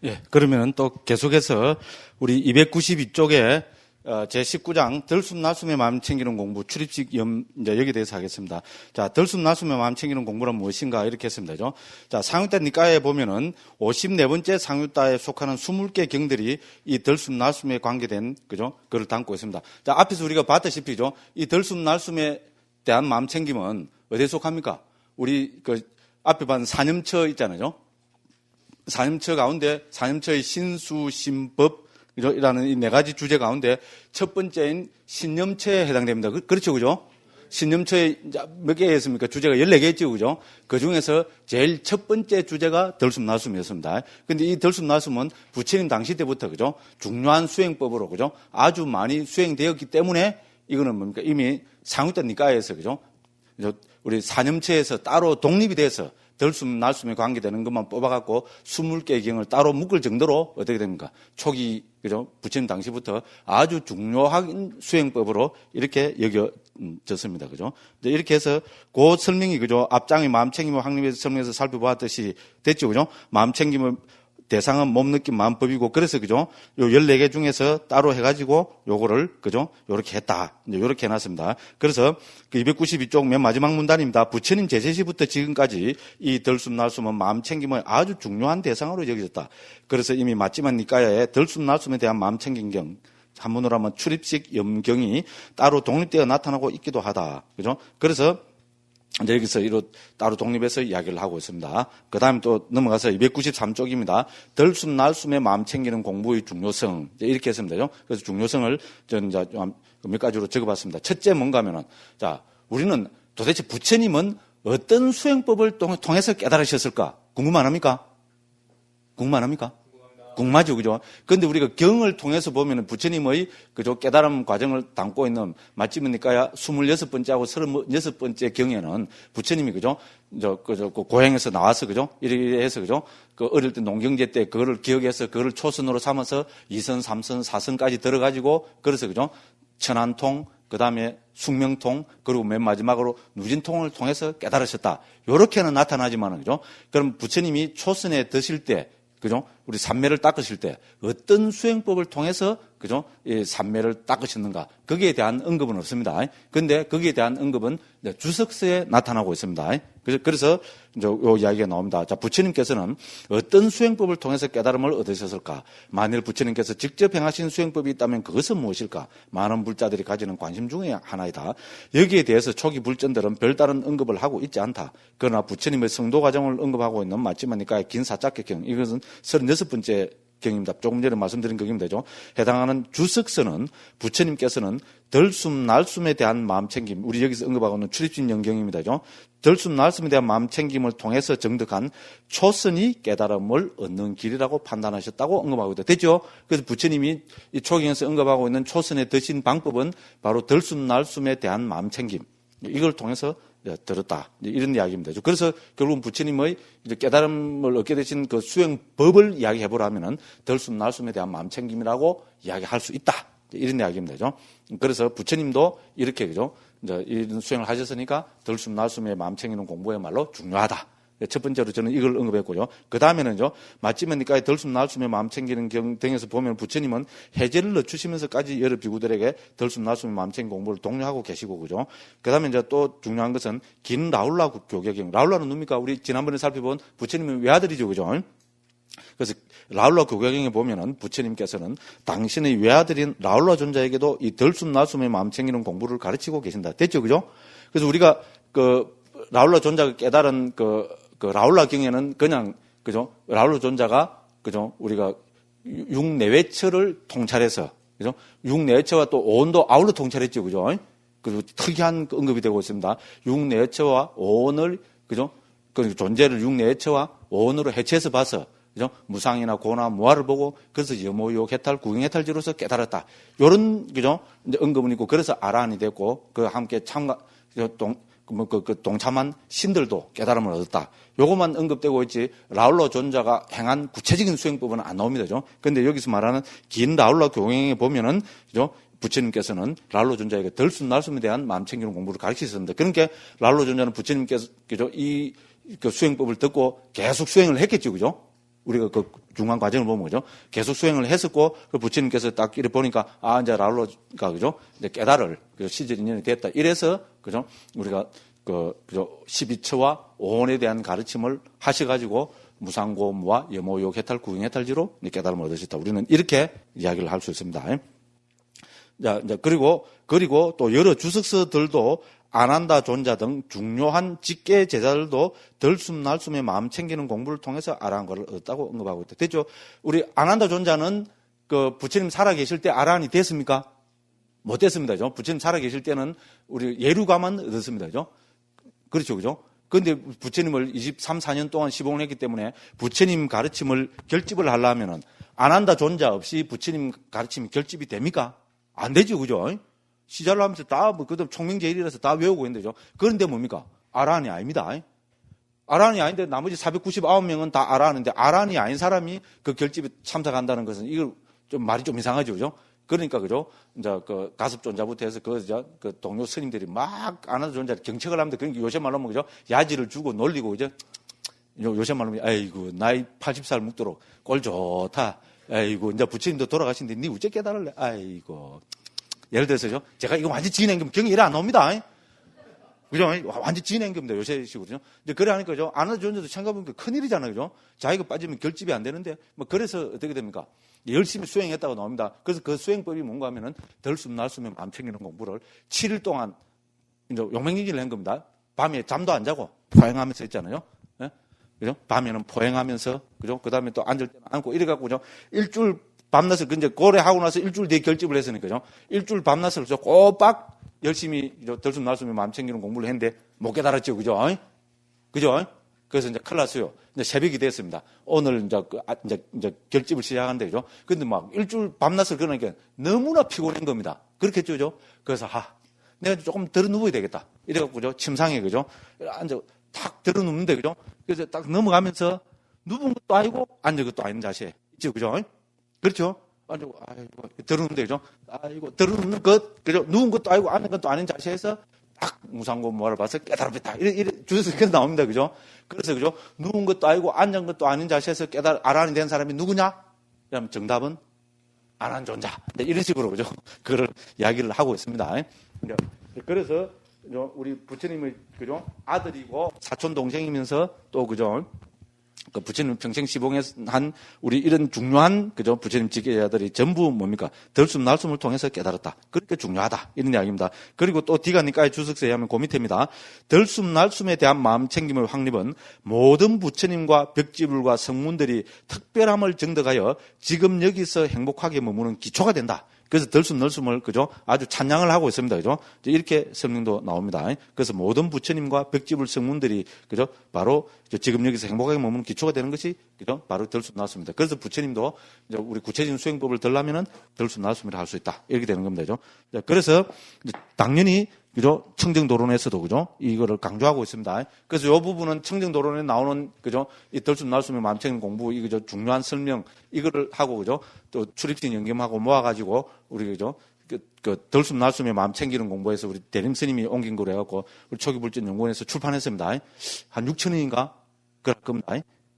예, 그러면 또 계속해서 우리 292쪽에 제19장 들숨날숨의 마음 챙기는 공부 출입식 이제 여기에 대해서 하겠습니다. 자, 들숨날숨의 마음 챙기는 공부란 무엇인가 이렇게 했습니다. 그죠? 자, 상유따 니까에 보면은 54번째 상유따에 속하는 20개 경들이 이 들숨날숨에 관계된 그죠? 그걸 담고 있습니다. 자, 앞에서 우리가 봤다시피죠. 이 들숨날숨에 대한 마음 챙김은 어디에 속합니까? 우리 그 앞에 봤는 사념처 있잖아요. 사념처 가운데 사념처의 신수신법 이라는 이 네 가지 주제 가운데 첫 번째인 신념처에 해당됩니다. 그렇죠, 그죠? 신념처에 몇 개 있습니까? 주제가 14개 있죠, 그죠? 그 중에서 제일 첫 번째 주제가 들숨날숨이었습니다. 근데 이 들숨날숨은 부처님 당시 때부터, 그죠? 중요한 수행법으로, 그죠? 아주 많이 수행되었기 때문에 이거는 뭡니까? 이미 상유따 니까에서, 그죠? 우리 사념처에서 따로 독립이 돼서 들숨날숨에 관계되는 것만 뽑아갖고 20개 경을 따로 묶을 정도로 어떻게 됩니까? 초기, 그죠? 부처님 당시부터 아주 중요한 수행법으로 이렇게 여겨졌습니다. 그죠? 이렇게 해서 그 설명이, 그죠? 앞장의 마음 챙김을 확립해서 설명해서 살펴보았듯이 됐죠. 그죠? 마음 챙김을 대상은 몸, 느낌, 마음법이고, 그래서, 그죠? 요 14개 중에서 따로 해가지고, 요거를, 그죠? 요렇게 했다. 이제 요렇게 해놨습니다. 그래서, 그 292쪽 맨 마지막 문단입니다. 부처님 제세시부터 지금까지 이 들숨날숨은 마음 챙김의 아주 중요한 대상으로 여겨졌다. 그래서 이미 맞지만 니까야에 들숨날숨에 대한 마음 챙김경, 한문으로 하면 출입식 염경이 따로 독립되어 나타나고 있기도 하다. 그죠? 그래서, 이제 여기서 따로 독립해서 이야기를 하고 있습니다. 그 다음에 또 넘어가서 293쪽입니다. 들숨날숨의 마음 챙기는 공부의 중요성. 이렇게 했습니다. 그래서 중요성을 저는 이제 몇 가지로 적어봤습니다. 첫째 뭔가 하면은, 자, 우리는 도대체 부처님은 어떤 수행법을 통해서 깨달으셨을까? 궁금 안 합니까? 궁금 안 합니까? 궁금하죠, 그죠? 그런데 우리가 경을 통해서 보면은 부처님의 그죠 깨달음 과정을 담고 있는 맞지입니까? 26번째하고 36번째 경에는 부처님이 그죠? 그 고향에서 나와서 그죠? 이렇게 해서 그죠? 그 어릴 때 농경제 때 그거를 기억해서 그거를 초선으로 삼아서 2선, 3선, 4선까지 들어가지고 그래서 그죠? 천안통, 그 다음에 숙명통, 그리고 맨 마지막으로 누진통을 통해서 깨달으셨다. 요렇게는 나타나지만은 그죠? 그럼 부처님이 초선에 드실 때 그죠? 우리 삼매를 닦으실 때 어떤 수행법을 통해서 그죠? 이 삼매를 닦으셨는가? 거기에 대한 언급은 없습니다. 그런데 거기에 대한 언급은 주석서에 나타나고 있습니다. 그래서 이제 요 이야기가 나옵니다. 자, 부처님께서는 어떤 수행법을 통해서 깨달음을 얻으셨을까? 만일 부처님께서 직접 행하신 수행법이 있다면 그것은 무엇일까? 많은 불자들이 가지는 관심 중에 하나이다. 여기에 대해서 초기 불전들은 별다른 언급을 하고 있지 않다. 그러나 부처님의 성도 과정을 언급하고 있는 맞지만니까의 긴 사짝경, 이것은 36번째 경입니다. 조금 전에 말씀드린 경이면 되죠. 해당하는 주석서는 부처님께서는 들숨날숨에 대한 마음 챙김, 우리 여기서 언급하고 있는 출입신 영경입니다. 들숨날숨에 대한 마음 챙김을 통해서 정득한 초선이 깨달음을 얻는 길이라고 판단하셨다고 언급하고 있다. 됐죠? 그래서 부처님이 이 초경에서 언급하고 있는 초선에 드신 방법은 바로 들숨날숨에 대한 마음 챙김, 이걸 통해서 들었다. 이런 이야기입니다. 그래서 결국은 부처님의 깨달음을 얻게 되신 그 수행법을 이야기해 보라면은 들숨날숨에 대한 마음 챙김이라고 이야기할 수 있다. 이런 이야기입니다. 그래서 부처님도 이렇게 그죠? 이제 이런 수행을 하셨으니까 들숨날숨에 마음 챙기는 공부야말로 중요하다. 첫 번째로 저는 이걸 언급했고요. 그 다음에는요, 맞지면니까 들숨날숨에 마음 챙기는 경 등에서 보면 부처님은 해제를 늦추시면서까지 여러 비구들에게 들숨날숨에 마음 챙기는 공부를 독려하고 계시고, 그죠? 그 다음에 이제 또 중요한 것은 긴 라울라 교계경. 라울라는 누굽니까? 우리 지난번에 살펴본 부처님의 외아들이죠, 그죠? 그래서 라울라 교계경에 보면은 부처님께서는 당신의 외아들인 라울라 존자에게도 이 들숨날숨에 마음 챙기는 공부를 가르치고 계신다. 됐죠, 그죠? 그래서 우리가 라울라 존자가 깨달은 그 라울라 경에는 그냥, 그죠? 라울라 존자가, 그죠? 우리가 육내외처를 통찰해서, 그죠? 육내외처와 또 오온도 아울러 통찰했죠, 그죠? 그리고 특이한 언급이 되고 있습니다. 육내외처와 오온을, 그죠? 그 존재를 육내외처와 오온으로 해체해서 봐서, 그죠? 무상이나 고나 무아를 보고, 그래서 여모욕 해탈, 구경해탈지로서 깨달았다. 요런, 그죠? 이제 언급은 있고, 그래서 아란이 됐고, 그 함께 동참한 신들도 깨달음을 얻었다. 요것만 언급되고 있지, 라울라 존자가 행한 구체적인 수행법은 안 나옵니다. 그런데 여기서 말하는 긴 라울라 교행에 보면은, 그죠? 부처님께서는 라울라 존자에게 들숨날숨에 대한 마음 챙기는 공부를 가르치셨습니다. 그러니까 라울라 존자는 부처님께서, 그죠? 그 수행법을 듣고 계속 수행을 했겠죠. 그죠? 우리가 그 중간 과정을 보면 그죠? 계속 수행을 했었고 그 부처님께서 딱 이래 보니까 이제 라울로가 그죠? 이제 깨달을 그 시절 인연이 됐다. 이래서 그죠? 우리가 그죠? 12처와 오온에 대한 가르침을 하셔가지고 무상고무와 여모욕 해탈 구경해탈지로 깨달음을 얻으셨다. 우리는 이렇게 이야기를 할 수 있습니다. 자, 그리고 또 여러 주석서들도 아난다 존자 등 중요한 직계 제자들도 덜숨날숨의 마음 챙기는 공부를 통해서 아라한과를 얻었다고 언급하고 있다. 됐죠? 우리 아난다 존자는 그 부처님 살아계실 때 아라한이 됐습니까? 못 됐습니다. 그죠? 부처님 살아계실 때는 우리 예루가만 얻었습니다. 그죠? 그렇죠. 그죠? 그런데 부처님을 23, 4년 동안 시봉을 했기 때문에 부처님 가르침을 결집을 하려면은 아난다 존자 없이 부처님 가르침이 결집이 됩니까? 안 되죠. 그죠? 시작을 하면서 다, 그다음 총명제일이라서 다 외우고 있는데, 그런데 뭡니까? 아라한이 아닙니다. 아라한이 아닌데 나머지 499명은 다 아라한인데, 아라한이 아닌 사람이 그 결집에 참석한다는 것은 이걸 좀 말이 좀 이상하죠. 그죠? 그러니까, 그죠? 이제 그 가습존자부터 해서 그 동료 스님들이 막 아난다 존자를 경책을 합니다. 그러니까 요새 말로 하면, 그죠? 야지를 주고 놀리고, 이제 요새 말로 하면, 아이고, 나이 80살 묵도록 꼴 좋다. 아이고, 이제 부처님도 돌아가신데, 니 어째 깨달을래? 아이고. 예를 들어서죠. 제가 이거 완전 진행기면 경이 이래 안 나옵니다. 그죠? 완전 진행기입니다. 요새 식으로죠. 이제 그래 하니까, 그죠? 아난다 존자도 생각해보니까 큰일이잖아요. 그죠? 자기가 빠지면 결집이 안 되는데, 뭐, 그래서 어떻게 됩니까? 열심히 수행했다고 나옵니다. 그래서 그 수행법이 뭔가 하면은, 덜숨 날숨에 마음 챙기는 공부를 7일 동안, 이제 용맹일기를 한 겁니다. 밤에 잠도 안 자고, 포행하면서 했잖아요. 예? 그죠? 밤에는 포행하면서, 그죠? 그 다음에 또 앉을 때는 앉고, 이래갖고, 그죠? 일주일 밤낮을, 이제 고래하고 나서 일주일 뒤에 결집을 했으니까, 그죠? 일주일 밤낮을 꼬박 열심히 덜숨 날숨에 마음 챙기는 공부를 했는데, 못 깨달았죠. 그죠? 그죠? 그래서 이제 큰일 났어요. 이제 새벽이 됐습니다. 오늘 이제 결집을 시작한대, 그죠? 근데 막 일주일 밤낮을 그러니까 너무나 피곤한 겁니다. 그렇겠죠, 그죠? 그래서, 내가 조금 덜어 누워야 되겠다. 이래갖고, 그죠? 침상에, 그죠? 앉아, 탁 덜어 눕는데, 그죠? 그래서 딱 넘어가면서 누운 것도 아니고 앉은 것도 아닌 자세. 있죠, 그죠? 그렇죠? 아이고, 들어눕는데, 그죠? 아이고, 들어눕는 것, 그죠? 누운 것도 아니고 앉은 것도 아닌 자세에서 딱 무상고무화를 봐서 깨달았다. 이래 주에서 나옵니다. 그죠? 그래서, 그죠? 누운 것도 아니고 앉은 것도 아닌 자세에서 아라한이 된 사람이 누구냐? 그러면 정답은 아난 존자. 이런 식으로, 그죠? 그걸 이야기를 하고 있습니다. 그래서, 우리 부처님의, 그죠? 아들이고 사촌 동생이면서 또, 그죠? 그 부처님 평생 시봉한 우리 이런 중요한 그죠 부처님 직계자들이 전부 뭡니까 덜숨 날숨을 통해서 깨달았다. 그렇게 중요하다 이런 이야기입니다. 그리고 또 디가니까의 주석서에 하면 그 밑에입니다. 덜숨 날숨에 대한 마음 챙김의 확립은 모든 부처님과 벽지불과 성문들이 특별함을 정득하여 지금 여기서 행복하게 머무는 기초가 된다. 그래서 덜숨 날숨을 그죠 아주 찬양을 하고 있습니다. 그죠 이렇게 설명도 나옵니다. 그래서 모든 부처님과 벽지불 성문들이 그죠 바로 지금 여기서 행복하게 머무는 기초가 되는 것이 그죠 바로 덜숨 날숨입니다. 그래서 부처님도 이제 우리 구체적인 수행법을 들려면은 덜숨 날숨이라 할 수 있다 이렇게 되는 겁니다. 그죠 그래서 당연히 그죠 청정도론에서도 그죠 이거를 강조하고 있습니다. 그래서 이 부분은 청정도론에 나오는 그죠 이 덜숨 날숨의 마음 챙기는 공부 이거 중요한 설명 이거를 하고 그죠 또 출입신 연gem하고 모아가지고 우리 그죠 그 덜숨 날숨의 마음 챙기는 공부에서 우리 대림 스님이 옮긴 거로 해갖고 우리 초기불전 연구원에서 출판했습니다. 한 6,000원인가 그럴 겁니다.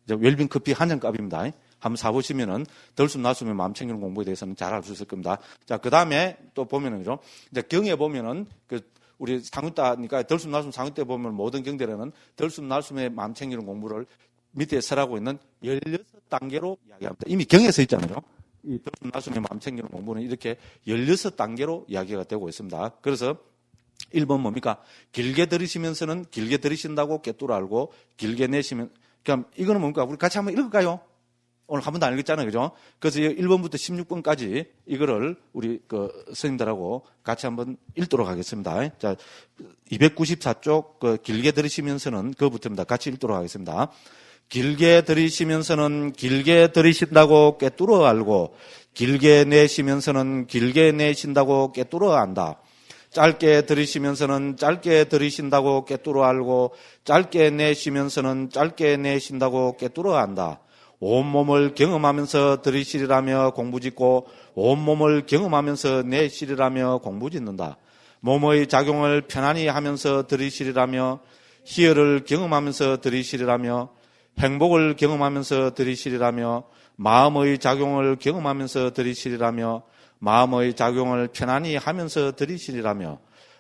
웰빙 커피 한 잔 값입니다. 한번 사보시면은 덜숨 날숨의 마음 챙기는 공부에 대해서는 잘 알 수 있을 겁니다. 자, 그 다음에 또 보면은 그죠 이제 경에 보면은 그 우리 상윤따니까 덜숨 날숨 상윤때 보면 모든 경들에는 덜숨 날숨의 마음 챙기는 공부를 밑에 설하고 있는 16단계로 이야기합니다. 이미 경에서 있잖아요. 이 덜숨 날숨의 마음 챙기는 공부는 이렇게 16단계로 이야기가 되고 있습니다. 그래서 1번 뭡니까? 길게 들으시면서는 길게 들으신다고 깨뚫어 알고 길게 내시면 그럼 이거는 뭡니까? 우리 같이 한번 읽을까요? 오늘 한 번도 안 읽었잖아요. 그죠? 그래서 1번부터 16번까지 이거를 우리 그 스님들하고 같이 한번 읽도록 하겠습니다. 자, 294쪽 그 길게 들으시면서는 그거부터입니다. 같이 읽도록 하겠습니다. 길게 들으시면서는 길게 들으신다고 깨뚫어 알고 길게 내시면서는 길게 내신다고 깨뚫어 안다. 짧게 들으시면서는 짧게 들으신다고 깨뚫어 알고 짧게 내시면서는 짧게 내신다고 깨뚫어 안다. 온몸을 경험하면서 들으시리라며 공부짓고 온몸을 경험하면서 내시리라며 공부짓는다. 몸의 작용을 편안히 하면서 들으시리라며 희열을 경험하면서 들으시리라며 행복을 경험하면서 들이쉬리라며 마음의 작용을 경험하면서 들이쉬리라며 마음의 작용을 편안히 하면서 들이쉬리라며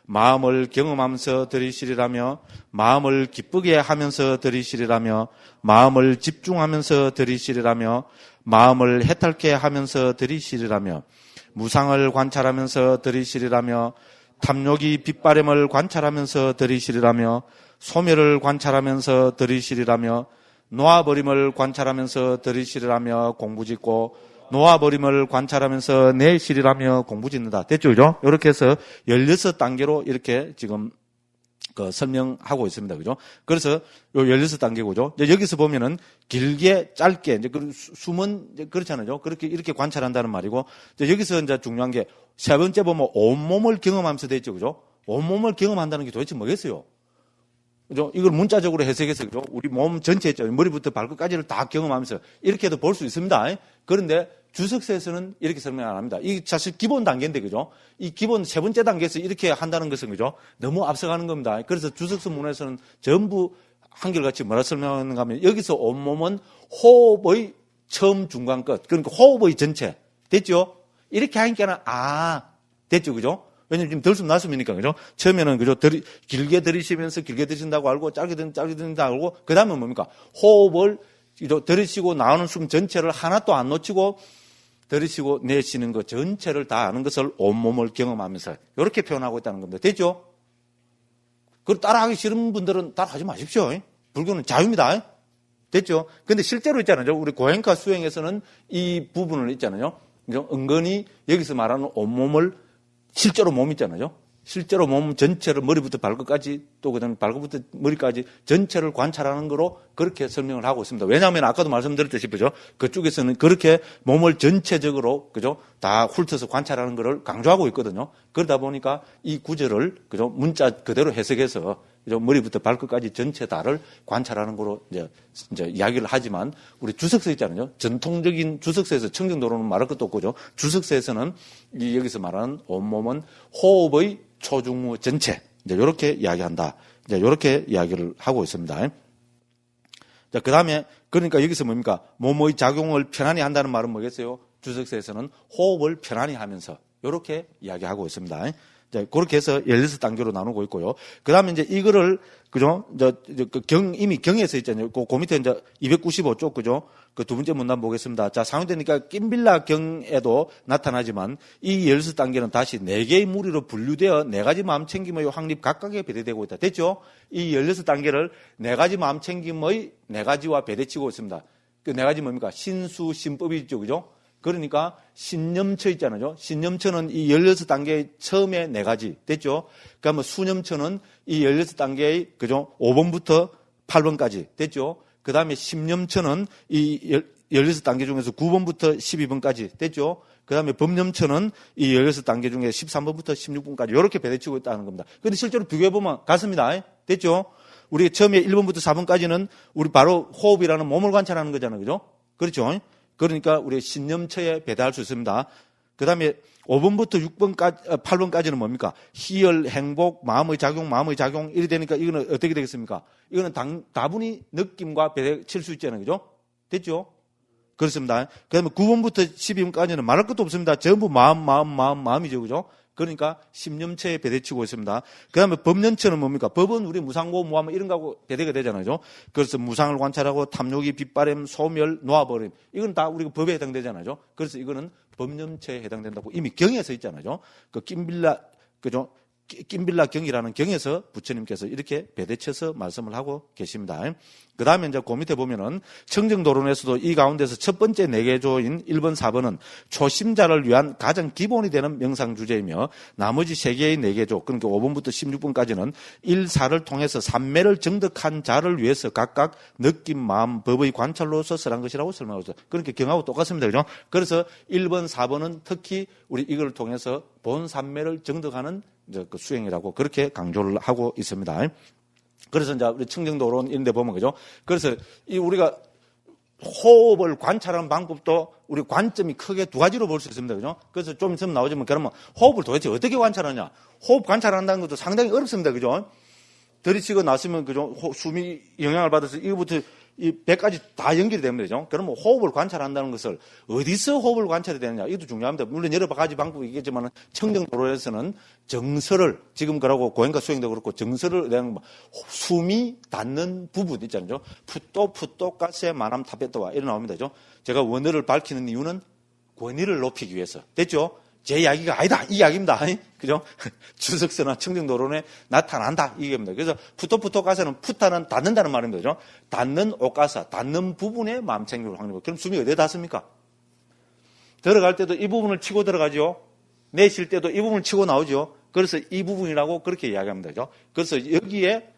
마음을 경험하면서 들이쉬리라며 마음을 기쁘게 하면서 들이쉬리라며 마음을 집중하면서 들이쉬리라며 마음을 해탈케 하면서 들이쉬리라며 무상을 관찰하면서 들이쉬리라며 탐욕이 빛바램을 관찰하면서 들이쉬리라며 소멸을 관찰하면서 들이쉬리라며 놓아버림을 관찰하면서 들이쉬리라며 공부짓고 놓아버림을 관찰하면서 내쉬리라며 공부짓는다. 됐죠? 그죠? 이렇게 해서 16단계로 이렇게 지금 설명하고 있습니다. 그죠? 그래서 요 16단계고죠. 여기서 보면은 길게, 짧게, 이제 숨은 그렇잖아요. 그렇게, 이렇게 관찰한다는 말이고, 여기서 이제 중요한 게 세 번째 보면 온몸을 경험하면서 됐죠. 그죠? 온몸을 경험한다는 게 도대체 뭐겠어요? 그죠? 이걸 문자적으로 해석해서, 그죠? 우리 몸 전체 있죠. 머리부터 발끝까지를 다 경험하면서 이렇게도 볼 수 있습니다. 그런데 주석서에서는 이렇게 설명 안 합니다. 이게 사실 기본 단계인데, 그죠? 이 기본 세 번째 단계에서 이렇게 한다는 것은, 그죠? 너무 앞서가는 겁니다. 그래서 주석서 문에서는 전부 한결같이 뭐라 설명하는가 하면 여기서 온몸은 호흡의 처음, 중간, 끝. 그러니까 호흡의 전체. 됐죠? 이렇게 하니까, 됐죠? 그죠? 왜냐면 지금 들숨 날숨이니까, 그죠? 처음에는, 그죠? 길게 들이쉬면서 길게 들이쉰다고 알고, 짧게 들이쉰다고 알고, 그 다음에 뭡니까? 호흡을 들이쉬고 나오는 숨 전체를 하나도 안 놓치고, 들이쉬고 내쉬는 것 전체를 다 아는 것을 온몸을 경험하면서, 이렇게 표현하고 있다는 겁니다. 됐죠? 그걸 따라하기 싫은 분들은 따라하지 마십시오. 불교는 자유입니다. 됐죠? 근데 실제로 있잖아요. 우리 고행과 수행에서는 이 부분을 있잖아요. 은근히 여기서 말하는 온몸을 실제로 몸 있잖아요. 실제로 몸 전체를 머리부터 발끝까지 또 그다음에 발끝부터 머리까지 전체를 관찰하는 거로 그렇게 설명을 하고 있습니다. 왜냐하면 아까도 말씀드렸다시피 그죠? 그쪽에서는 그렇게 몸을 전체적으로 그죠? 다 훑어서 관찰하는 거를 강조하고 있거든요. 그러다 보니까 이 구절을 그죠? 문자 그대로 해석해서 그죠? 머리부터 발끝까지 전체 다를 관찰하는 거로 이제 이야기를 하지만 우리 주석서 있잖아요. 전통적인 주석서에서 청정도로는 말할 것도 없고죠. 주석서에서는 여기서 말하는 온몸은 호흡의 초중무 전체 이제 이렇게 이야기한다. 이제 이렇게 이야기를 하고 있습니다. 자, 그다음에 그러니까 여기서 뭡니까? 몸의 작용을 편안히 한다는 말은 뭐겠어요? 주석서에서는 호흡을 편안히 하면서 이렇게 이야기하고 있습니다. 자, 그렇게 해서 16단계로 나누고 있고요. 그다음에 이제 이거를 그죠? 이미 경에서 있잖아요. 그 밑에 이제 295쪽 그죠? 그 두 번째 문단 보겠습니다. 자, 상위되니까 낀빌라 경에도 나타나지만 이 16단계는 다시 4개의 무리로 분류되어 4가지 마음 챙김의 확립 각각에 배대되고 있다. 됐죠? 이 16단계를 4가지 마음 챙김의 4가지와 배대치고 있습니다. 그 4가지 뭡니까? 신수, 신법이 있죠. 그죠? 그러니까 신념처 있잖아요. 신념처는 이 16단계의 처음에 4가지. 됐죠? 그러니까 뭐 수념처는 이 16단계의 그죠? 5번부터 8번까지. 됐죠? 그 다음에 심념처는 이 16단계 중에서 9번부터 12번까지. 됐죠? 그 다음에 법념처는 이 16단계 중에 13번부터 16번까지. 이렇게 배대치고 있다는 겁니다. 근데 실제로 비교해보면 같습니다. 됐죠? 우리 처음에 1번부터 4번까지는 우리 바로 호흡이라는 몸을 관찰하는 거잖아요. 그죠? 그렇죠? 그러니까 우리 신념처에 배달할 수 있습니다. 그 다음에 5번부터 8번까지는 뭡니까? 희열, 행복, 마음의 작용, 이래 되니까 이거는 어떻게 되겠습니까? 이거는 다분히 느낌과 배치칠 수 있잖아요. 그죠? 됐죠? 그렇습니다. 그 다음에 9번부터 12번까지는 말할 것도 없습니다. 전부 마음이죠. 그죠? 그러니까 심념처에 배대치고 있습니다. 그 다음에 법념처는 뭡니까? 법은 우리 무상고, 무함 이런 거하고 배대가 되잖아요. 그래서 무상을 관찰하고 탐욕이 빛바램, 소멸, 놓아버림. 이건 다 우리가 법에 해당되잖아요. 그래서 이거는 법념처에 해당된다고 이미 경에서 있잖아요. 그 낀빌라, 그죠? 낀빌라 경이라는 경에서 부처님께서 이렇게 배대쳐서 말씀을 하고 계십니다. 그 다음에 이제 그 밑에 보면은 청정도론에서도 이 가운데서 첫 번째 4개조인 1번, 4번은 초심자를 위한 가장 기본이 되는 명상 주제이며 나머지 3개의 4개조, 그러니까 5번부터 16번까지는 1, 4를 통해서 삼매를 정득한 자를 위해서 각각 느낌, 마음, 법의 관찰로서 설한 것이라고 설명하고 있어요. 그러니까 경하고 똑같습니다. 그죠? 그래서 1번, 4번은 특히 우리 이걸 통해서 본 삼매를 정득하는 그 수행이라고 그렇게 강조를 하고 있습니다. 그래서 이제 우리 청정도론 이런 데 보면 그죠? 그래서 이 우리가 호흡을 관찰하는 방법도 우리 관점이 크게 2가지로 볼 수 있습니다. 그죠? 그래서 좀 있으면 나오지만 그러면 호흡을 도대체 어떻게 관찰하냐? 호흡 관찰한다는 것도 상당히 어렵습니다. 그죠? 들이쉬고 나서면 그죠? 숨이 영향을 받아서 이거부터 이 배까지 다 연결이 되면 되죠. 그러면 호흡을 관찰한다는 것을 어디서 호흡을 관찰해야 되느냐. 이것도 중요합니다. 물론 여러 가지 방법이 있겠지만 청정도로에서는 정서를 지금 그러고 고행과 수행도 그렇고 정서를 내는 숨이 닿는 부분 있잖아요. 풋도 가스의 만함 타베토와 이런 나옵니다. 제가 원어를 밝히는 이유는 권위를 높이기 위해서. 됐죠? 제 이야기가 아니다. 이 이야기입니다. 그죠? 주석서나 청정도론에 나타난다. 이 얘기입니다. 그래서 푸토 가서는 푸타는 닿는다는 말입니다. 그죠? 닿는 오가사, 닿는 부분에 마음 챙김을 확립하고. 그럼 숨이 어디에 닿습니까? 들어갈 때도 이 부분을 치고 들어가죠. 내쉴 때도 이 부분을 치고 나오죠. 그래서 이 부분이라고 그렇게 이야기합니다. 그죠? 그래서 여기에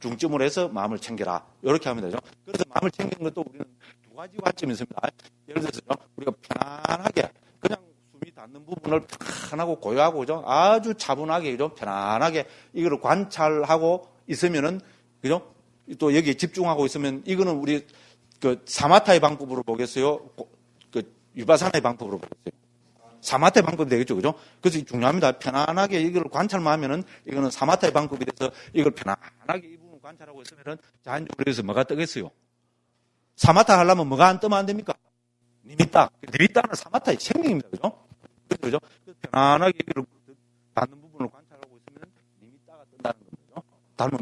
중점을 해서 마음을 챙겨라. 이렇게 하면 되죠. 그래서 마음을 챙기는 것도 우리는 두 가지 관점이 있습니다. 예를 들어서 우리가 편안하게 그냥 숨이 닿는 부분을 편하고 고요하고 그죠? 아주 차분하게 그죠? 편안하게 이거를 관찰하고 있으면은 그죠? 또 여기에 집중하고 있으면 이거는 우리 그 사마타의 방법으로 보겠어요? 그 위파사나의 방법으로 보겠어요? 사마타의 방법이 되겠죠. 그죠? 그래서 중요합니다. 편안하게 이걸 관찰만 하면은 이거는 사마타의 방법이 돼서 이걸 편안하게 이 부분 관찰하고 있으면은 자연적으로 여기서 뭐가 뜨겠어요? 사마타 하려면 뭐가 안 뜨면 안 됩니까? 니미따. 니미따는 사마타의 생명입니다. 그죠? 그죠? 편안하게 이걸 닿는 부분을 관찰하고 있으면 니미따가 뜬다는 거죠. 닮은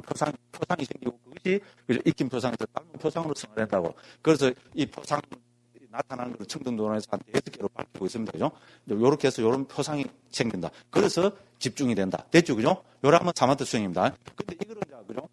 표상이 생기고 그것이 익힌 표상에서 닮은 표상으로 승화된다고. 그래서 이 표상 나타나는 것을 청정도론에서 한 6개로 밝히고 있습니다. 그죠? 요렇게 해서 요런 표상이 생긴다. 그래서 집중이 된다. 됐죠? 그죠? 요라면 사마타 수행입니다. 근데 이거는 그죠?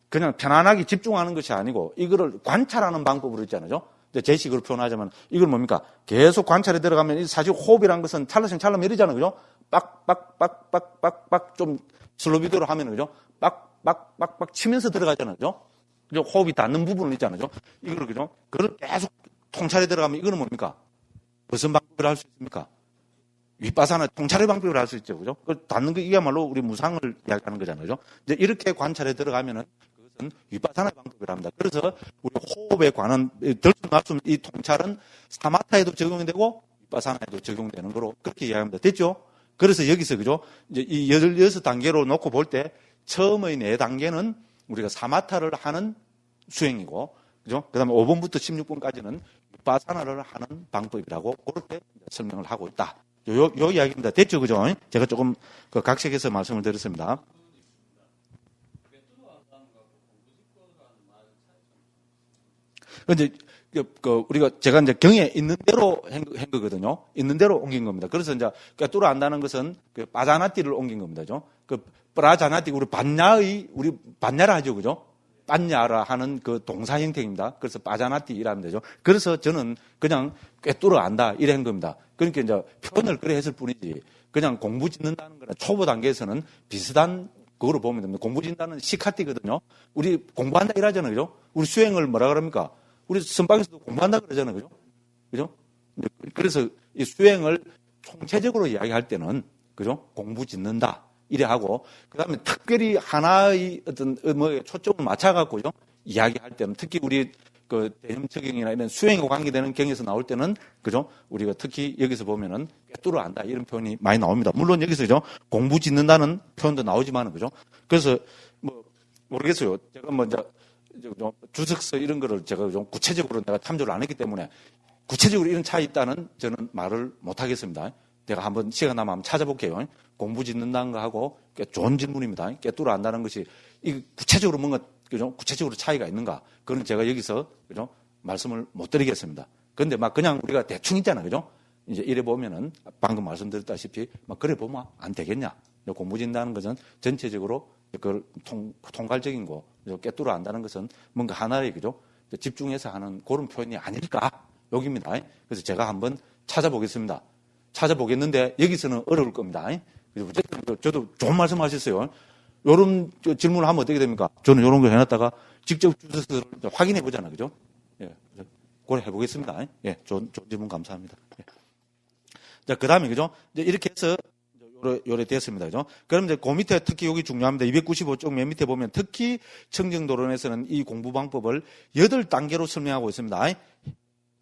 그냥 편안하게 집중하는 것이 아니고 이거를 관찰하는 방법으로 있잖아요. 제식으로 표현하자면 이걸 뭡니까? 계속 관찰에 들어가면 사실 호흡이라는 것은 찰나씩 이러잖아요. 그죠? 빡빡빡빡빡빡 좀 슬로비드로 하면 그죠? 빡빡빡빡 치면서 들어가잖아요. 그죠? 호흡이 닿는 부분은 있잖아요. 이걸 그죠? 그걸 계속 통찰에 들어가면 이거는 뭡니까? 무슨 방법으로 할 수 있습니까? 윗바사나 통찰의 방법으로 할 수 있죠. 그죠? 그 닿는 거 이야말로 우리 무상을 이야기하는 거잖아요. 이제 이렇게 관찰에 들어가면은 그것은 윗바사나의 방법이라 합니다. 그래서 우리 호흡에 관한 들숨날숨 이 통찰은 사마타에도 적용이 되고 윗바사나에도 적용되는 거로 그렇게 이야기합니다. 됐죠? 그래서 여기서 그죠? 이제 이 16단계로 놓고 볼 때 처음의 4단계는 우리가 사마타를 하는 수행이고 그죠? 그 다음에 5번부터 16번까지는 윗바사나를 하는 방법이라고 그렇게 설명을 하고 있다. 요 이야기입니다. 됐죠? 그죠? 제가 조금 각색해서 말씀을 드렸습니다. 근데 우리가 제가 이제 경에 있는 대로 한 거거든요. 있는 대로 옮긴 겁니다. 그래서 이제 꿰뚫어 안다는 것은 그 빠자나띠를 옮긴 겁니다. 그 빠자나띠 우리 반야라 하죠. 그죠? 반야라 하는 그 동사 형태입니다. 그래서 빠자나띠라는 되죠. 그래서 저는 그냥 꿰뚫어 안다 이런 겁니다. 그러니까 이제 표현을 그래 했을 뿐이지 그냥 공부 짓는다는 거는 초보 단계에서는 비슷한 그거로 보면 됩니다. 공부 짓는다는 시카띠거든요. 우리 공부한다 이러잖아요. 그죠? 우리 수행을 뭐라 그럽니까? 우리 선방에서도 공부한다 그러잖아요. 그죠? 그죠? 그래서 이 수행을 총체적으로 이야기할 때는 그죠? 공부 짓는다. 이래 하고, 그 다음에 특별히 하나의 어떤 초점을 맞춰갖고요, 이야기할 때는 특히 우리 그 대념처경이나 이런 수행과 관계되는 경에서 나올 때는, 그죠? 우리가 특히 여기서 보면은 꿰뚫어 안다 이런 표현이 많이 나옵니다. 물론 여기서죠, 공부 짓는다는 표현도 나오지만은, 그죠? 그래서 모르겠어요. 제가 주석서 이런 거를 제가 좀 구체적으로 내가 탐조를 안 했기 때문에 구체적으로 이런 차이 있다는 저는 말을 못 하겠습니다. 내가 한번 시간 나면 한번 찾아볼게요. 공부 짓는다는 거 하고 꽤 좋은 질문입니다. 꿰뚫어 안다는 것이 이 구체적으로 뭔가 그죠? 구체적으로 차이가 있는가? 그건 제가 여기서 그죠? 말씀을 못 드리겠습니다. 그런데 막 그냥 우리가 대충 있잖아요. 그죠? 이제 이래 보면은 방금 말씀드렸다시피 막 그래 보면 안 되겠냐? 공부 짓는다는 것은 전체적으로 그걸 통괄적인 거 꿰뚫어 안다는 것은 뭔가 하나의 그죠? 집중해서 하는 그런 표현이 아닐까? 여기입니다. 그래서 제가 한번 찾아보겠습니다. 찾아보겠는데 여기서는 어려울 겁니다. 어쨌든 저도 좋은 말씀 하셨어요. 이런 질문을 하면 어떻게 됩니까? 저는 이런 거 해놨다가 직접 주소서를 확인해 보잖아요. 그죠? 예. 그걸 해보겠습니다. 예. 좋은 질문 감사합니다. 예. 자, 그 다음에, 그죠? 이제 이렇게 해서 요래 됐습니다. 그죠? 그럼 이제 그 밑에 특히 여기 중요합니다. 295쪽 맨 밑에 보면 특히 청정도론에서는 이 공부 방법을 8단계로 설명하고 있습니다.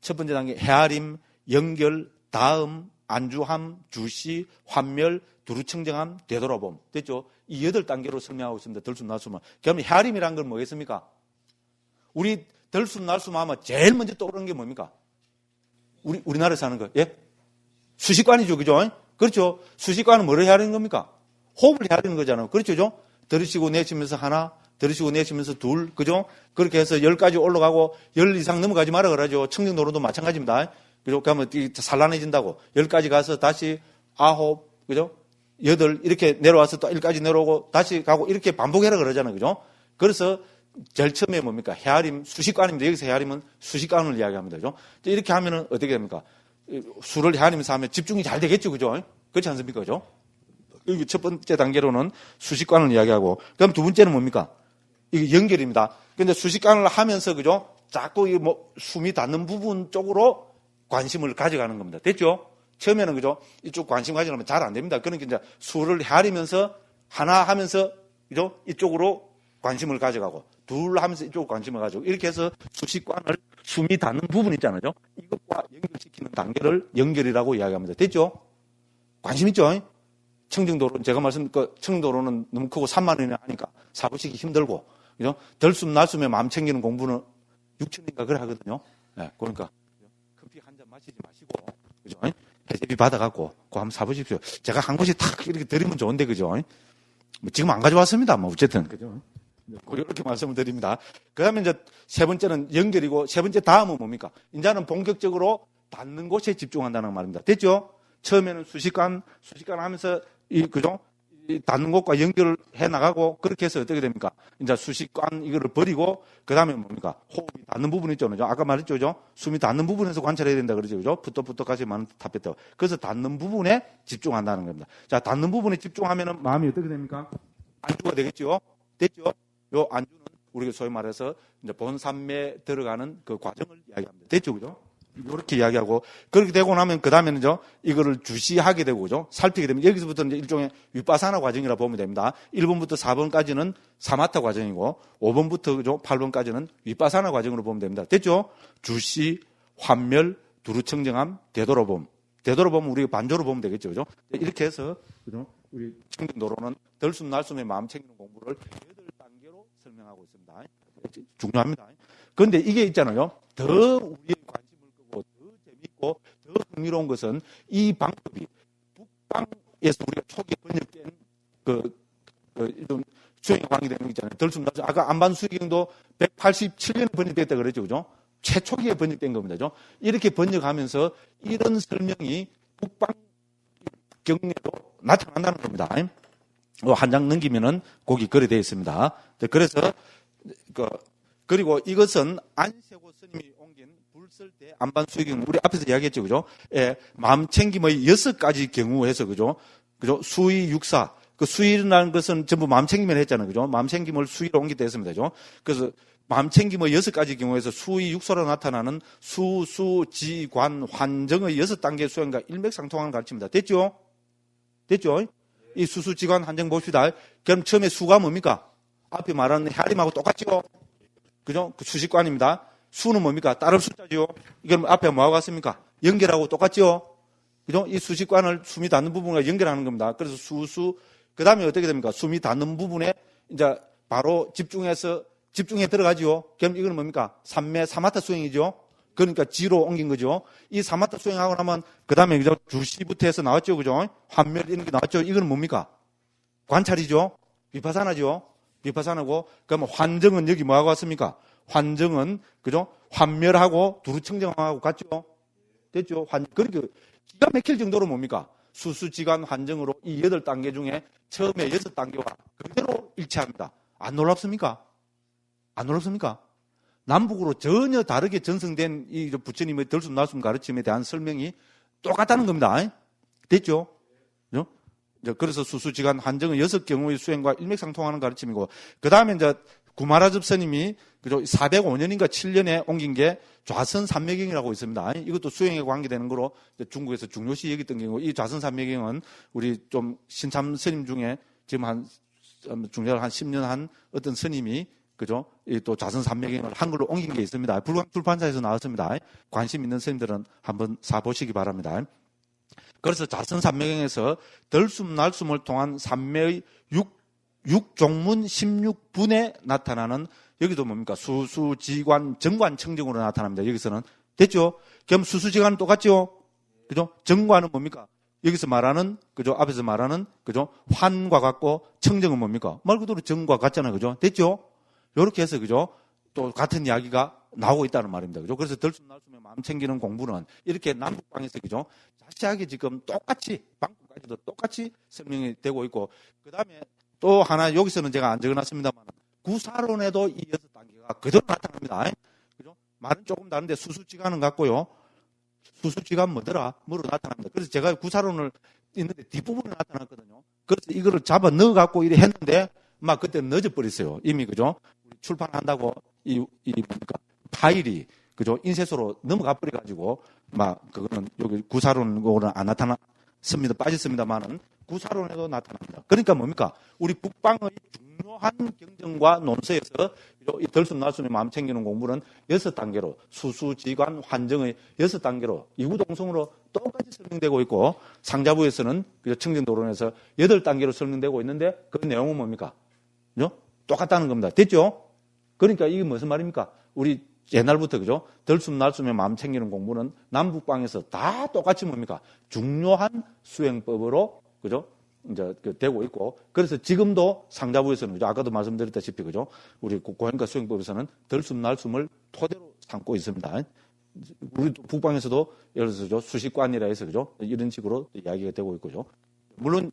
첫 번째 단계, 헤아림, 연결, 다음, 안주함, 주시, 환멸, 두루청정함, 되돌아봄. 됐죠? 이 8단계로 설명하고 있습니다. 들숨날숨을. 그러면 헤아림이라는 건 뭐겠습니까? 우리 들숨 날숨 하면 제일 먼저 떠오르는 게 뭡니까? 우리나라에서 하는 거. 예? 수식관이죠. 그죠? 그렇죠. 수식관은 뭐를 해야 하는 겁니까? 호흡을 해야 하는 거잖아요. 그렇죠. 들으시고 내쉬면서 하나, 들으시고 내쉬면서 둘, 그죠? 그렇게 해서 10까지 올라가고 10 이상 넘어가지 마라 그러죠. 청정도로도 마찬가지입니다. 그죠? 그러면 산란해진다고. 10까지 가서 다시 9, 그죠? 8, 이렇게 내려와서 또 1까지 내려오고 다시 가고 이렇게 반복해라 그러잖아요. 그죠? 그래서 제일 처음에 뭡니까? 헤아림, 수식관입니다. 여기서 헤아림은 수식관을 이야기합니다. 그죠? 이렇게 하면은 어떻게 됩니까? 수를 헤아리면서 하면 집중이 잘 되겠죠. 그죠? 그렇지 않습니까? 그죠? 여기 첫 번째 단계로는 수식관을 이야기하고, 그럼 두 번째는 뭡니까? 이게 연결입니다. 근데 수식관을 하면서, 그죠? 자꾸 이 숨이 닿는 부분 쪽으로 관심을 가져가는 겁니다. 됐죠? 처음에는, 그죠? 이쪽 관심 가지려면 잘 안 됩니다. 그러니까 이제 수를 헤아리면서 하나 하면서, 그죠? 이쪽으로 관심을 가져가고, 둘 하면서 이쪽 관심을 가지고, 이렇게 해서 수식관을 숨이 닿는 부분 있잖아요. 이것과 연결시키는 단계를 연결이라고 이야기합니다. 됐죠? 관심 있죠? 청정도로, 제가 청정도로는 너무 크고 3만 원이나 하니까 사고시기 힘들고, 그죠? 들숨 날숨에 마음 챙기는 공부는 6천인가 그래 하거든요. 네, 그러니까 커피 한 잔 마시지 마시고, 그죠? 해제비 받아갖고, 그거 한번 사보십시오. 제가 한 곳이 탁 이렇게 드리면 좋은데, 그죠? 뭐 지금 안 가져왔습니다. 뭐 어쨌든, 그죠? 이렇게 말씀을 드립니다. 그 다음에 이제 세 번째는 연결이고, 세 번째 다음은 뭡니까? 이제는 본격적으로 닿는 곳에 집중한다는 말입니다. 됐죠? 처음에는 수식관 하면서, 그죠? 닿는 곳과 연결을 해 나가고, 그렇게 해서 어떻게 됩니까? 이제 수식관 이거를 버리고, 그 다음에 뭡니까? 호흡이 닿는 부분 있죠. 그죠? 아까 말했죠. 그죠? 숨이 닿는 부분에서 관찰해야 된다 그러죠. 그죠? 부터까지 많은 답했다고. 그래서 닿는 부분에 집중한다는 겁니다. 자, 닿는 부분에 집중하면은 마음이 어떻게 됩니까? 안주가 되겠죠? 됐죠? 요 안주는 우리가 소위 말해서 이제 본산매에 들어가는 그 과정을 이야기합니다. 됐죠? 그죠? 이렇게 이야기하고, 그렇게 되고 나면 그 다음에는 이거를 주시하게 되고, 그죠? 살피게 되면 여기서부터 이제 일종의 윗바사나 과정이라 보면 됩니다. 1번부터 4번까지는 사마타 과정이고, 5번부터 그죠? 8번까지는 윗바사나 과정으로 보면 됩니다. 됐죠? 주시, 환멸, 두루청정함, 되돌아봄. 되돌아보면 우리가 반조로 보면 되겠죠. 그죠? 이렇게 해서, 그죠? 우리 청정도로는 들숨 날숨에 마음 챙기는 공부를 8단계로 설명하고 있습니다. 중요합니다. 그런데 이게 있잖아요. 더 우리의 관심을 끄고 더 재밌고 더 흥미로운 것은 이 방법이 북방에서 우리가 초기에 번역된 좀 수행에 관계되는 거 있잖아요. 들숨 날숨. 아까 안반수경도 187년에 번역됐다 그랬죠. 그죠? 최초기에 번역된 겁니다. 그죠? 이렇게 번역하면서 이런 설명이 북방 경례도 나타난다는 겁니다. 한 장 넘기면은 거기 거래되어 있습니다. 그래서 그리고 이것은 안세고 스님이 옮긴 불설대 안반수경 우리 앞에서 이야기했죠, 그죠? 예, 마음 챙김의 6가지 경우에서 그죠? 수의 육사 그 수의라는 것은 전부 마음 챙김을 했잖아요, 그죠? 마음 챙김을 수의로 옮기다 했습니다, 그죠? 그래서 마음 챙김의 6가지 경우에서 수의 육소로 나타나는 수, 지, 관, 환정의 6단계 수행과 일맥상통하는 가르칩니다. 됐죠? 됐죠? 이 수지관 한정 봅시다. 그럼 처음에 수가 뭡니까? 앞에 말하는 헤아림하고 똑같죠? 그죠? 그 수식관입니다. 수는 뭡니까? 따를 숫자죠? 이건 앞에 뭐하고 같습니까? 연결하고 똑같죠? 그죠? 이 수식관을 숨이 닿는 부분과 연결하는 겁니다. 그래서 그 다음에 어떻게 됩니까? 숨이 닿는 부분에 이제 바로 집중해 들어가죠? 그럼 이거는 뭡니까? 사마타 수행이죠? 그러니까 지로 옮긴 거죠. 이 사마타 수행하고 나면 그 다음에 그죠? 주시부터 해서 나왔죠, 그죠? 환멸 이런 게 나왔죠. 이거는 뭡니까? 관찰이죠. 비파사나죠. 비파사나고 그러면 환정은 여기 뭐하고 왔습니까? 환정은 그죠? 환멸하고 두루청정하고 같죠. 됐죠? 그러니까 기가 막힐 정도로 뭡니까? 수수지간 환정으로 이 8단계 중에 처음에 6단계와 그대로 일치합니다. 안 놀랍습니까? 안 놀랍습니까? 남북으로 전혀 다르게 전승된 이 부처님의 들숨 날숨 가르침에 대한 설명이 똑같다는 겁니다. 됐죠? 그래서 수수지간 한정은 6경우의 수행과 일맥상통하는 가르침이고, 그 다음에 이제 구마라접 스님이 그죠? 405년인가 7년에 옮긴 게 좌선산매경이라고 있습니다. 이것도 수행에 관계되는 거로 중국에서 중요시 여겼던 경우, 이 좌선산매경은 우리 좀 신참 스님 중에 지금 중요한 한 10년 한 어떤 스님이 그죠? 또 좌선산매경을 한글로 옮긴 게 있습니다. 불광 출판사에서 나왔습니다. 관심 있는 스님들은 한번 사보시기 바랍니다. 그래서 좌선산매경에서 들숨 날숨을 통한 산매의 6종문 16분에 나타나는 여기도 뭡니까? 수수지관 정관청정으로 나타납니다. 여기서는. 됐죠? 그럼 수수지관은 똑같죠? 그죠? 정관은 뭡니까? 여기서 말하는, 그죠? 앞에서 말하는, 그죠? 환과 같고, 청정은 뭡니까? 말 그대로 정과 같잖아요. 그죠? 됐죠? 요렇게 해서, 그죠? 또 같은 이야기가 나오고 있다는 말입니다. 그죠? 그래서 들숨날숨에 마음 챙기는 공부는 이렇게 남북방에서, 그죠? 자세하게 지금 똑같이, 방금까지도 똑같이 설명이 되고 있고, 그 다음에 또 하나, 여기서는 제가 안 적어놨습니다만, 구사론에도 이 6단계가 그대로 나타납니다. 그죠? 말은 조금 다른데 수수지간은 같고요. 수수지간 뭐로 나타납니다. 그래서 제가 구사론을 있는데 뒷부분에 나타났거든요. 그래서 이거를 잡아 넣어갖고 이래 했는데, 막 그때 늦어버렸어요. 이미, 그죠? 출판한다고 뭡니까? 파일이, 그죠? 인쇄소로 넘어가 버려가지고, 막, 그거는 여기 구사론으로는 안 나타났습니다. 빠졌습니다만은, 구사론에도 나타납니다. 그러니까 뭡니까? 우리 북방의 중요한 경전과 논서에서 이 들숨날숨의 마음 챙기는 공부는 6단계로 수수지관 환정의 6단계로 이구동성으로 똑같이 설명되고 있고 상자부에서는 청정도론에서 8단계로 설명되고 있는데 그 내용은 뭡니까? 그죠? 똑같다는 겁니다. 됐죠? 그러니까 이게 무슨 말입니까? 우리 옛날부터 그죠? 들숨날숨의 마음 챙기는 공부는 남북방에서 다 똑같이 뭡니까? 중요한 수행법으로 그죠? 이제 되고 있고 그래서 지금도 상자부에서는 그죠? 아까도 말씀드렸다시피 그죠? 우리 고행과 수행법에서는 들숨날숨을 토대로 삼고 있습니다. 우리 북방에서도 예를 들어서 수식관이라 해서 그죠? 이런 식으로 이야기가 되고 있고요. 물론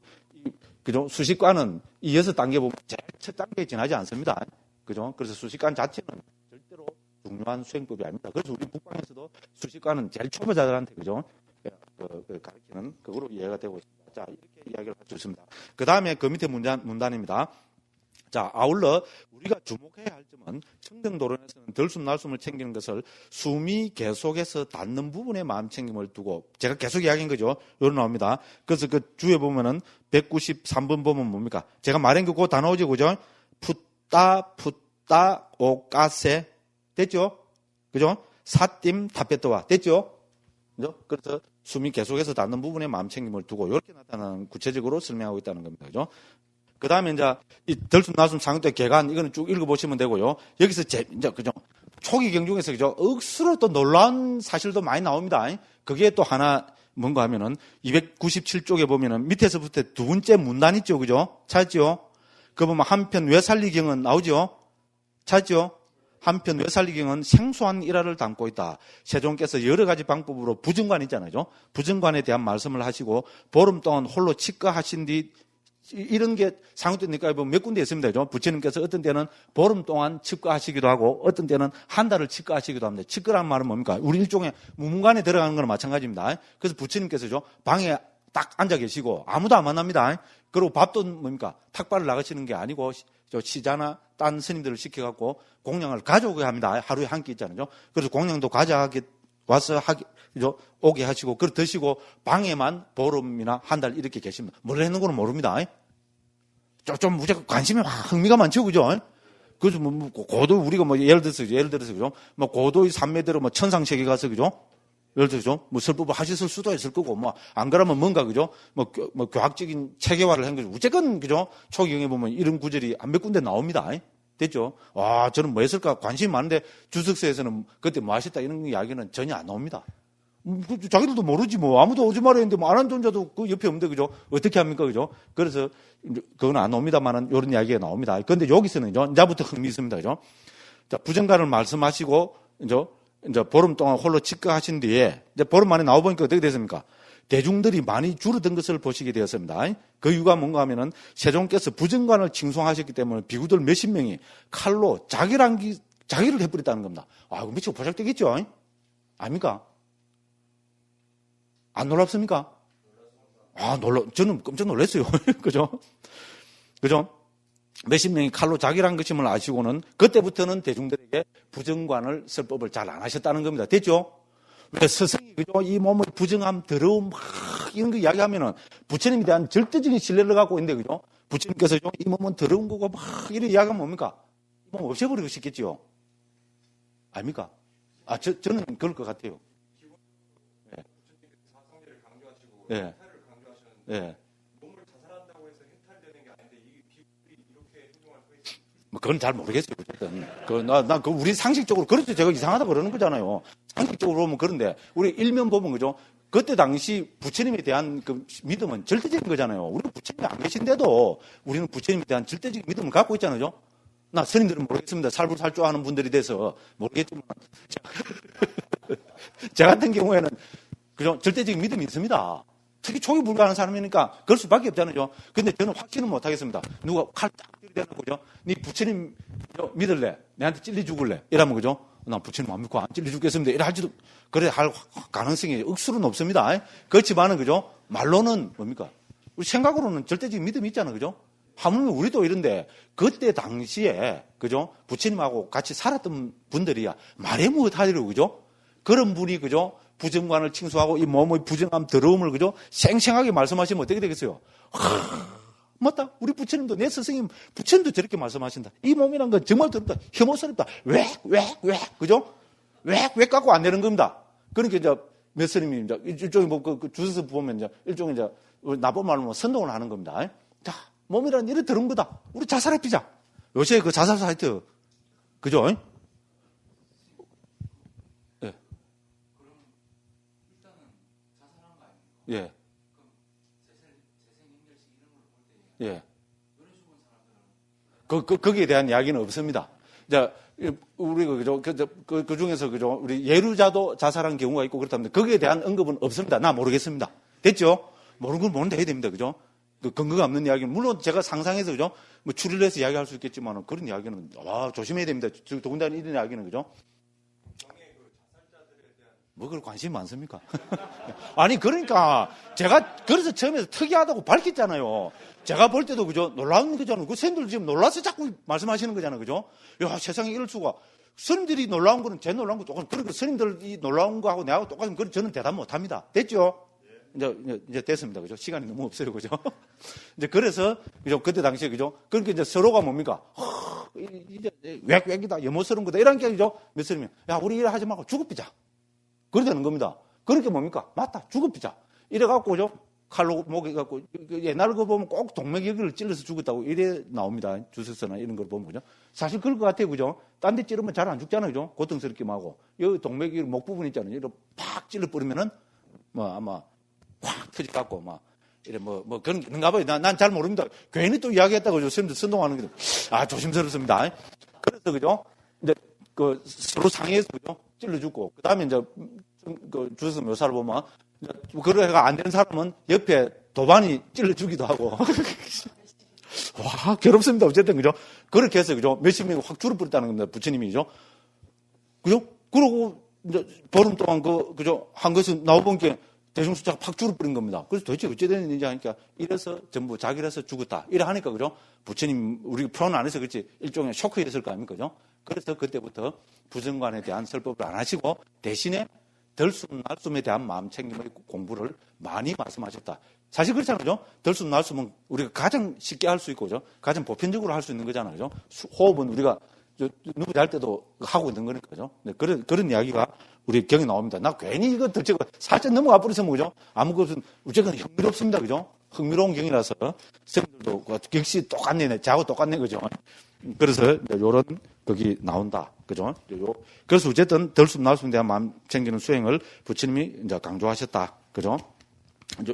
그죠? 수식관은 이 6단계 보면 제일 첫 단계에 지나지 않습니다. 그죠? 그래서 수식관 자체는 절대로 중요한 수행법이 아닙니다. 그래서 우리 북방에서도 수식관은 제일 초보자들한테 그죠? 가르치는 그거로 이해가 되고 있습니다. 자, 이렇게 이야기를 할 수 있습니다. 그 다음에 그 밑에 문단입니다. 자, 아울러 우리가 주목해야 할 점은 청정도론에서는 들숨날숨을 챙기는 것을 숨이 계속해서 닿는 부분에 마음 챙김을 두고 제가 계속 이야기한 거죠. 요로 나옵니다. 그래서 그 주에 보면은 193번 보면 뭡니까? 제가 말한 거 그거 다 나오죠. 그죠? 풋다, 오까세. 됐죠? 그죠? 사팀, 타페트와. 됐죠? 그죠? 그래서 숨이 계속해서 닿는 부분에 마음 챙김을 두고 이렇게 나타나는 구체적으로 설명하고 있다는 겁니다. 그죠? 그 다음에 이제 이 들숨날숨 상대 개간 이거는 쭉 읽어보시면 되고요. 여기서 이제 그죠? 초기 경중에서 그죠? 억수로 또 놀라운 사실도 많이 나옵니다. 그게 또 하나 뭔가 하면은 297쪽에 보면은 밑에서부터 두 번째 문단 있죠. 그죠? 찾죠? 그 보면 한편 외살리경은 나오죠? 찾죠? 한편 외살리경은 생소한 일화를 담고 있다. 세종께서 여러 가지 방법으로 부정관 있잖아요. 부정관에 대한 말씀을 하시고 보름 동안 홀로 치과하신 뒤 이런 게 상주니까 보면 몇 군데 있습니다. 그죠? 부처님께서 어떤 때는 보름 동안 치과하시기도 하고 어떤 때는 한 달을 치과하시기도 합니다. 치과라는 말은 뭡니까? 우리 일종의 무문관에 들어가는 거랑 마찬가지입니다. 그래서 부처님께서죠 방에 딱 앉아 계시고 아무도 안 만납니다. 그리고 밥도 뭡니까? 탁발을 나가시는 게 아니고 시자나 딴 스님들을 시켜갖고 공양을 가져오게 합니다. 하루에 한 끼 있잖아요. 그래서 공양도 가져가게 와서 오게 하시고 그걸 드시고 방에만 보름이나 한 달 이렇게 계십니다. 뭘 했는 거는 모릅니다. 좀 무조건 관심이 흥미가 많죠, 그죠? 그래서 고도 우리가 예를 들어서 그죠? 고도의 산매대로 천상세계 가서 그죠? 예를 들어서 설법을 하셨을 수도 있을 거고 안 그러면 뭔가 그죠? 교학적인 체계화를 한 거죠. 어쨌건 그죠? 초기경에 보면 이런 구절이 몇 군데 나옵니다. 됐죠? 와, 저는 뭐 했을까? 관심이 많은데 주석서에서는 그때 뭐 하셨다 이런 이야기는 전혀 안 나옵니다. 자기들도 모르지 아무도 오지 말아 했는데 안 한 존자도 그 옆에 없는데 그죠? 어떻게 합니까? 그죠? 그래서 그건 안 나옵니다만은 이런 이야기가 나옵니다. 그런데 여기서는 이제부터 흥미 있습니다. 그죠? 자, 부정관을 말씀하시고 이제 보름 동안 홀로 치과하신 뒤에 이제 보름 만에 나와보니까 어떻게 됐습니까? 대중들이 많이 줄어든 것을 보시게 되었습니다. 그 이유가 뭔가 하면은 세종께서 부정관을 칭송하셨기 때문에 비구들 몇십 명이 칼로 자기를 해버렸다는 겁니다. 아, 이거 미치고 보잘되겠죠? 아닙니까? 안 놀랍습니까? 저는 깜짝 놀랐어요. 그죠? 몇십 명이 칼로 자기란 것임을 아시고는 그때부터는 대중들에게 부정관을 쓸 법을 잘 안 하셨다는 겁니다. 됐죠? 왜 스승이 그죠? 이 몸의 부정함, 더러움, 이런 거 이야기하면은 부처님에 대한 절대적인 신뢰를 갖고 있는데 그죠? 부처님께서 이 몸은 더러운 거고 이런 이야기하면 뭡니까? 이 몸 없애버리고 싶겠지요? 아닙니까? 저는 그럴 것 같아요. 예. 예. 몸을 자살한다고 해서 해탈되는 게 아닌데 이게 비굴이 이렇게 행동할 수 있습니다. 뭐 그건 잘 모르겠어요. 어쨌든. 그 우리 상식적으로, 그렇죠. 제가 이상하다 그러는 거잖아요. 상식적으로 보면 그런데, 우리 일면 보면 그죠? 그때 당시 부처님에 대한 그 믿음은 절대적인 거잖아요. 우리는 부처님이 안 계신데도 우리는 부처님에 대한 절대적인 믿음을 갖고 있잖아요. 나 스님들은 모르겠습니다. 살불살조 하는 분들이 돼서 모르겠지만. 저 같은 경우에는 그죠? 절대적인 믿음이 있습니다. 특히 초기 불가하는 사람이니까 그럴 수밖에 없잖아요. 근데 저는 확신은 못 하겠습니다. 누가 칼 딱 들이대는 거죠. 네 부처님 믿을래? 내한테 찔리 죽을래? 이러면 그죠? 나 부처님 안 믿고 안 찔리 죽겠습니다. 이래 할지도, 그래 할 가능성이 억수로는 없습니다. 그렇지만은 그죠? 말로는 뭡니까? 우리 생각으로는 절대적인 믿음이 있잖아요. 그죠? 하물며 우리도 이런데 그때 당시에 그죠? 부처님하고 같이 살았던 분들이야 말해 못하리로 그죠? 그런 분이 그죠? 부정관을 칭송하고 이 몸의 부정함, 더러움을 그죠? 생생하게 말씀하시면 어떻게 되겠어요? 맞다. 우리 부처님도, 내 스승님, 부처님도 저렇게 말씀하신다. 이 몸이란 건 정말 더럽다. 혐오스럽다. 왜? 그죠? 왜 갖고 안 내는 겁니다. 그러니까 이제 몇 스님이 이제 일종의 뭐 그 주석서 보면 이제 일종의 이제 나쁜 말로 뭐 선동을 하는 겁니다. 자, 몸이란 이런 더러운 거다. 우리 자살해피자. 요새 그 자살 사이트. 그죠? 예. 예. 거기에 대한 이야기는 없습니다. 자, 우리가, 그죠? 그 중에서, 그죠? 우리 예루자도 자살한 경우가 있고 그렇다면 거기에 대한 언급은 없습니다. 나 모르겠습니다. 됐죠? 모르는 건 모른다 해야 됩니다. 그죠? 그 근거가 없는 이야기는, 물론 제가 상상해서, 그죠? 뭐 추리를 해서 이야기할 수 있겠지만 그런 이야기는, 조심해야 됩니다. 더군다나 이런 이야기는, 그죠? 뭐 그걸 관심이 많습니까? 아니 그러니까 제가 그래서 처음에 특이하다고 밝혔잖아요. 제가 볼 때도 그죠? 놀라운 거잖아요. 그 스님들 지금 놀라서 자꾸 말씀하시는 거잖아요. 그죠? 야, 세상에 이럴 수가. 스님들이 놀라운 거는 제 놀라운 거 똑같은, 그러니까 스님들이 놀라운 거하고 내하고 똑같은, 그건 저는 대답 못 합니다. 됐죠? 이제 됐습니다. 그죠? 시간이 너무 없어요. 그죠? 이제 그래서, 그죠? 그때 당시에, 그죠? 그러니까 이제 서로가 뭡니까? 이제 외이다 혐오스러운 거다. 이런 게, 그죠? 몇 스님이, 야, 우리 일 하지 말고 죽어비자. 그래 되는 겁니다. 그렇게 뭡니까? 맞다. 죽어비자. 이래갖고, 그죠? 칼로 목에 갖고, 옛날 거 보면 꼭 동맥 여기를 찔러서 죽었다고 이래 나옵니다. 주석서나 이런 걸 보면, 그죠? 사실 그럴 것 같아요. 그죠? 딴 데 찌르면 잘 안 죽잖아요. 그죠? 고통스럽기만 하고. 여기 동맥 여기 목 부분 있잖아요. 이렇게 팍 찔러버리면은, 뭐 아마 확 터져갖고, 막, 이래 그런가 봐요. 난 잘 모릅니다. 괜히 또 이야기했다고, 그죠? 스님들 선동하는 게, 조심스럽습니다. 그래서, 그죠? 이제, 서로 상의해서, 그죠? 찔러 죽고. 그 다음에 이제, 주석서 묘사를 보면, 그러가 안 되는 사람은 옆에 도반이 찔러 주기도 하고. 와, 괴롭습니다. 어쨌든, 그죠? 그렇게 해서, 그죠? 몇십 명이 확 줄어버렸다는 겁니다. 부처님이죠. 그죠? 그러고, 이제, 보름 동안 그죠? 한 것은 나와본 게 대중 숫자가 팍 줄어버린 겁니다. 그래서 도대체 어찌 되는지 하니까, 이래서 전부 자기라서 죽었다. 이래 하니까, 그죠? 부처님, 우리 표현 안 해서 그렇지, 일종의 쇼크였을 거 아닙니까? 그죠? 그래서 그때부터 부정관에 대한 설법을 안 하시고, 대신에 덜숨, 날숨에 대한 마음 챙김의 공부를 많이 말씀하셨다. 사실 그렇잖아요. 그죠? 덜숨, 날숨은 우리가 가장 쉽게 할 수 있고, 그죠? 가장 보편적으로 할 수 있는 거잖아요. 그죠? 호흡은 우리가 누구 잘 때도 하고 있는 거니까, 그죠? 네, 그런 이야기가 우리 경에 나옵니다. 나 괜히 이거 더 살짝 넘어가 버려서 그죠? 아무것은, 어쨌든 흥미롭습니다. 그죠? 흥미로운 경이라서, 선생님들도 역시 똑같네, 저하고 똑같네, 그죠? 그래서, 요런, 거기 나온다. 그죠? 그래서 어쨌든 덜숨, 날숨에 대한 마음 챙기는 수행을 부처님이 이제 강조하셨다. 그죠?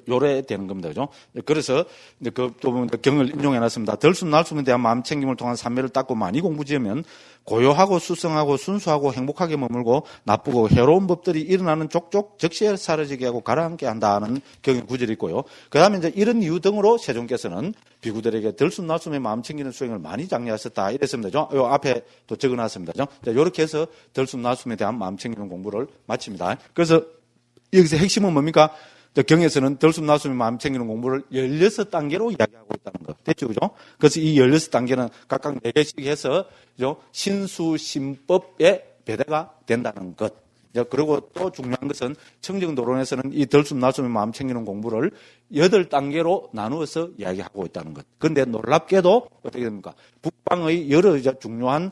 요래 되는 겁니다. 그죠? 그래서 이제 또 보면 경을 인용해 놨습니다. 덜숨, 날숨에 대한 마음 챙김을 통한 삼매를 닦고 많이 공부 지으면 고요하고 수성하고 순수하고 행복하게 머물고 나쁘고 해로운 법들이 일어나는 족족 적시에 사라지게 하고 가라앉게 한다는 경의 구절이 있고요. 그 다음에 이제 이런 이유 등으로 세종께서는 비구들에게 덜숨, 날숨에 마음 챙기는 수행을 많이 장려하셨다. 이랬습니다. 요 앞에 또 적어 놨습니다. 요렇게 해서 덜숨, 날숨에 대한 마음 챙기는 공부를 마칩니다. 그래서 여기서 핵심은 뭡니까? 경에서는 덜숨, 날숨에 마음 챙기는 공부를 16단계로 이야기하고 있다는 거. 됐죠? 그죠? 그래서 이 16단계는 각각 4개씩 해서, 그죠? 신수신법의 배대가 된다는 것. 그리고 또 중요한 것은 청정도론에서는 이 덜숨, 날숨에 마음 챙기는 공부를 8단계로 나누어서 이야기하고 있다는 것. 그런데 놀랍게도 어떻게 됩니까? 북방의 여러 중요한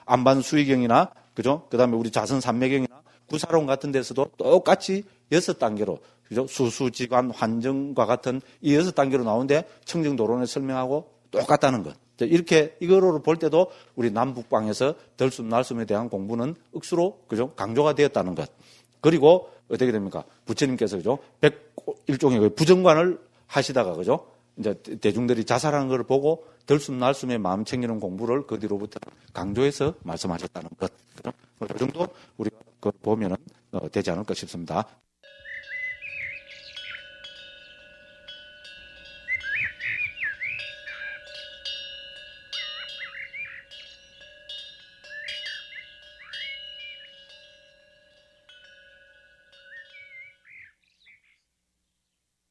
안반수의경이나, 그죠? 그 다음에 우리 자선산매경이나 구사론 같은 데서도 똑같이 6단계로, 그죠? 수수지관, 환정과 같은 이 6단계로 나오는데 청정도론에 설명하고 똑같다는 것. 이렇게 이거로 볼 때도 우리 남북방에서 들숨 날숨에 대한 공부는 억수로 그죠 강조가 되었다는 것. 그리고 어떻게 됩니까? 부처님께서 그죠 일종의 그 부정관을 하시다가 그죠 이제 대중들이 자살하는 걸 보고 들숨 날숨에 마음 챙기는 공부를 그 뒤로부터 강조해서 말씀하셨다는 것. 그죠? 그 정도 우리가 그걸 보면은 되지 않을까 싶습니다.